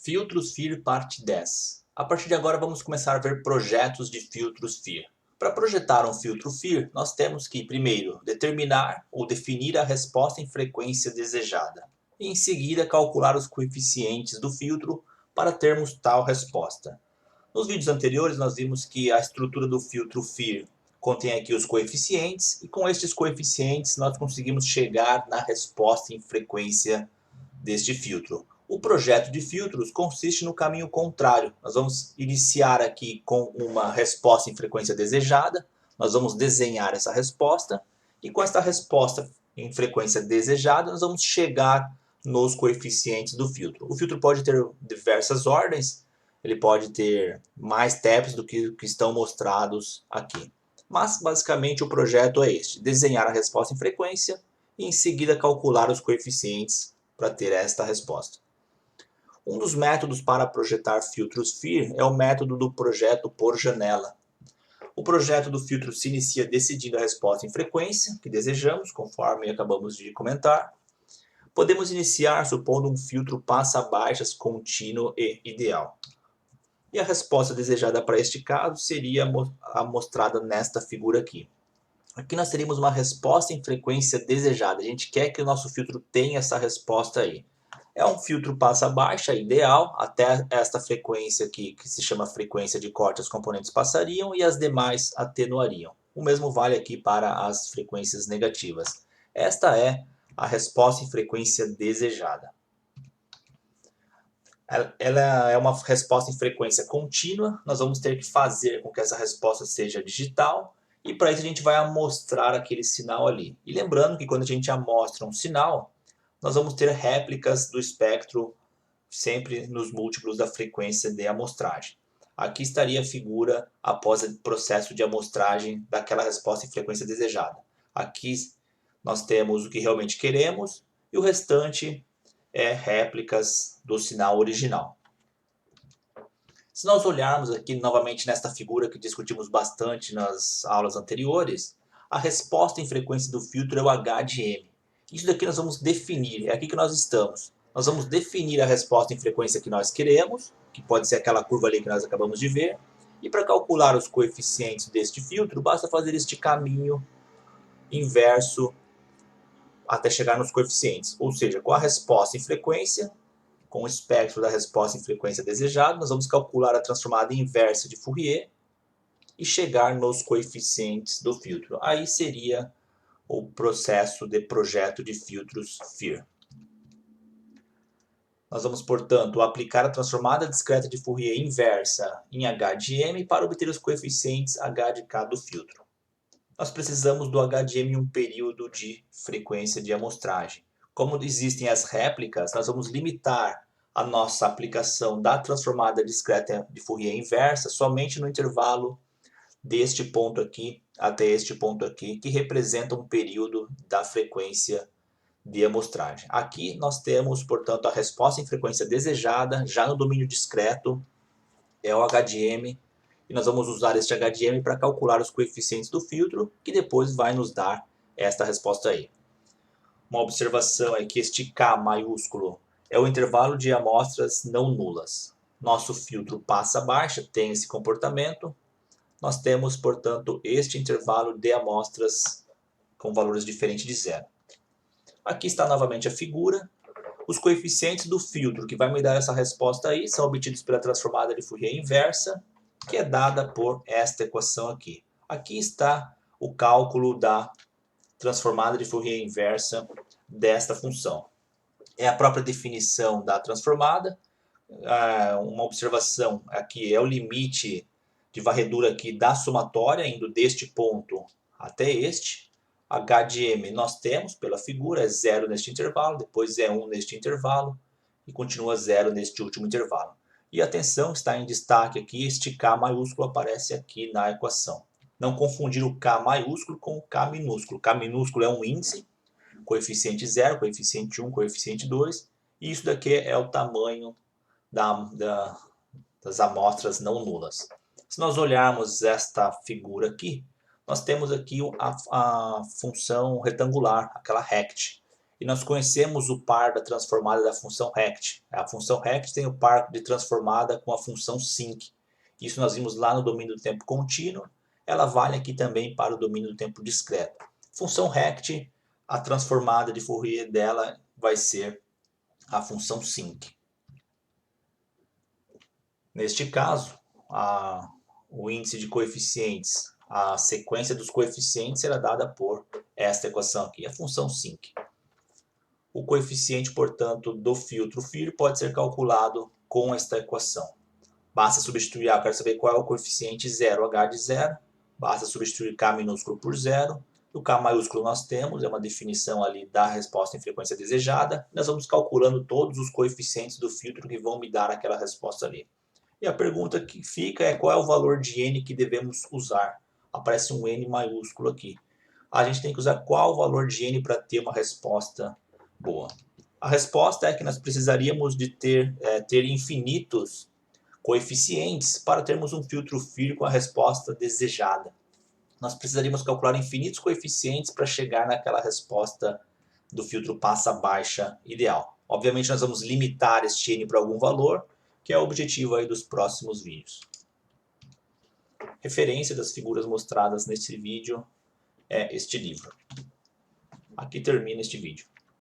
Filtros FIR parte 10. A partir de agora vamos começar a ver projetos de filtros FIR. Para projetar um filtro FIR, nós temos que, primeiro, determinar ou definir a resposta em frequência desejada. E, em seguida, calcular os coeficientes do filtro para termos tal resposta. Nos vídeos anteriores nós vimos que a estrutura do filtro FIR contém aqui os coeficientes, e com estes coeficientes nós conseguimos chegar na resposta em frequência deste filtro. O projeto de filtros consiste no caminho contrário. Nós vamos iniciar aqui com uma resposta em frequência desejada, nós vamos desenhar essa resposta, e com esta resposta em frequência desejada nós vamos chegar nos coeficientes do filtro. O filtro pode ter diversas ordens, ele pode ter mais steps do que estão mostrados aqui. Mas basicamente o projeto é este: desenhar a resposta em frequência e em seguida calcular os coeficientes para ter esta resposta. Um dos métodos para projetar filtros FIR é o método do projeto por janela. O projeto do filtro se inicia decidindo a resposta em frequência que desejamos, conforme acabamos de comentar. Podemos iniciar supondo um filtro passa-baixas contínuo e ideal. E a resposta desejada para este caso seria mostrada nesta figura aqui. Aqui nós teríamos uma resposta em frequência desejada. A gente quer que o nosso filtro tenha essa resposta aí. É um filtro passa-baixa ideal até esta frequência aqui, que se chama frequência de corte, os componentes passariam e as demais atenuariam. O mesmo vale aqui para as frequências negativas. Esta é a resposta em frequência desejada. Ela é uma resposta em frequência contínua. Nós vamos ter que fazer com que essa resposta seja digital. E para isso a gente vai amostrar aquele sinal ali. E lembrando que quando a gente amostra um sinal, nós vamos ter réplicas do espectro sempre nos múltiplos da frequência de amostragem. Aqui estaria a figura após o processo de amostragem daquela resposta em frequência desejada. Aqui nós temos o que realmente queremos e o restante é réplicas do sinal original. Se nós olharmos aqui novamente nesta figura que discutimos bastante nas aulas anteriores, a resposta em frequência do filtro é o H de M. Isso daqui nós vamos definir, é aqui que nós estamos. Nós vamos definir a resposta em frequência que nós queremos, que pode ser aquela curva ali que nós acabamos de ver, e para calcular os coeficientes deste filtro, basta fazer este caminho inverso até chegar nos coeficientes. Ou seja, com a resposta em frequência, com o espectro da resposta em frequência desejada, nós vamos calcular a transformada inversa de Fourier e chegar nos coeficientes do filtro. Aí seria o processo de projeto de filtros FIR. Nós vamos, portanto, aplicar a transformada discreta de Fourier inversa em H de M para obter os coeficientes H de K do filtro. Nós precisamos do H de M em um período de frequência de amostragem. Como existem as réplicas, nós vamos limitar a nossa aplicação da transformada discreta de Fourier inversa somente no intervalo deste ponto aqui até este ponto aqui, que representa um período da frequência de amostragem. Aqui nós temos, portanto, a resposta em frequência desejada, já no domínio discreto, é o H de M, e nós vamos usar este H de M para calcular os coeficientes do filtro, que depois vai nos dar esta resposta aí. Uma observação é que este K maiúsculo é o intervalo de amostras não nulas. Nosso filtro passa-baixa tem esse comportamento. Nós temos, portanto, este intervalo de amostras com valores diferentes de zero. Aqui está novamente a figura. Os coeficientes do filtro que vai me dar essa resposta aí são obtidos pela transformada de Fourier inversa, que é dada por esta equação aqui. Aqui está o cálculo da transformada de Fourier inversa desta função. É a própria definição da transformada. Uma observação aqui é o limite de varredura aqui da somatória, indo deste ponto até este. H de M nós temos pela figura, é 0 neste intervalo, depois é 1 neste intervalo e continua 0 neste último intervalo. E atenção, está em destaque aqui, este K maiúsculo aparece aqui na equação. Não confundir o K maiúsculo com o K minúsculo. K minúsculo é um índice, coeficiente 0, coeficiente 1, coeficiente 2, e isso daqui é o tamanho das amostras não nulas. Se nós olharmos esta figura aqui, nós temos aqui a função retangular, aquela rect. e nós conhecemos o par da transformada da função rect. A função rect tem o par de transformada com a função sinc. Isso nós vimos lá no domínio do tempo contínuo, ela vale aqui também para o domínio do tempo discreto. Função rect, a transformada de Fourier dela vai ser a função sinc. Neste caso, o índice de coeficientes, a sequência dos coeficientes será dada por esta equação aqui, a função sinc. O coeficiente, portanto, do filtro FIR pode ser calculado com esta equação. Basta substituir, eu quero saber qual é o coeficiente 0, H de 0. Basta substituir K minúsculo por 0. O K maiúsculo nós temos, é uma definição ali da resposta em frequência desejada. Nós vamos calculando todos os coeficientes do filtro que vão me dar aquela resposta ali. E a pergunta que fica é qual é o valor de N que devemos usar. Aparece um N maiúsculo aqui. A gente tem que usar qual o valor de N para ter uma resposta boa. A resposta é que nós precisaríamos de ter infinitos coeficientes para termos um filtro FIR com a resposta desejada. Nós precisaríamos calcular infinitos coeficientes para chegar naquela resposta do filtro passa-baixa ideal. Obviamente nós vamos limitar este N para algum valor, que é o objetivo aí dos próximos vídeos. Referência das figuras mostradas neste vídeo é este livro. Aqui termina este vídeo.